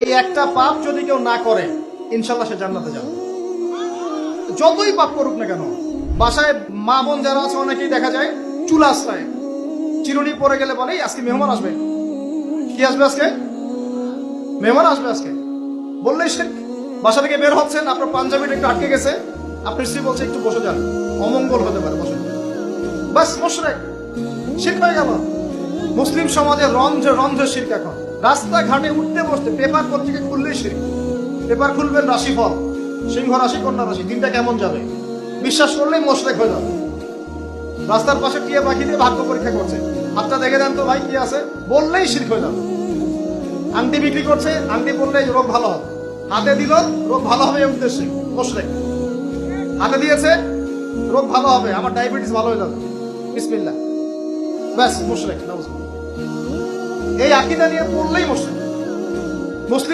এই একটা পাপ যদি কেউ না করে ইনশাল্লাহ সে জান্নাতে যাবে। যতই পাপ করুক না কেন। বাসায় মা বোন যারা আছে অনেকেই দেখা যায় চুলা আশ্রয় চিরুনি পরে গেলে বলে আজকে মেহমান আসবে। কি আসবে আজকে? মেহমান আসবে আজকে বললেই সে বাসা থেকে বের হচ্ছেন, আপনার পাঞ্জাবিটা একটু আটকে গেছে, আপনার স্ত্রী বলছে একটু বসে যান, অমঙ্গল হতে পারে, বসে। বাস মুশরিক, শিরক হয়ে গেল। মুসলিম সমাজে রন্ধ্রে রন্ধ্রে শিরক। এখন রাস্তাঘাটে উঠতে বসতে পেপার পত্রিকা খুললেই শিরক। পেপার খুলবেন রাশিফল, সিংহ রাশি কন্যা রাশি, দিনটা কেমন যাবে বিশ্বাস করলেই মুশরিক হয়ে যাবে। রাস্তার পাশে টিয়া পাখি দিয়ে ভাগ্য পরীক্ষা করছে, হাতটা দেখে দেন তো ভাই কি আছে, বললেই শিরক হয়ে যাবে। আংটি বিক্রি করছে, আংটি পড়লে রোগ ভালো হবে, হাতে দিল রোগ ভালো হবে এই উদ্দেশ্যে মুশরিক। হাতে দিয়েছে রোগ ভালো হবে, আমার ডায়াবেটিস ভালো হয়ে যাবে, বিসমিল্লাহ, ব্যাস মুশরিক। এই আকীদা নিয়ে পড়লেই মুশরিক।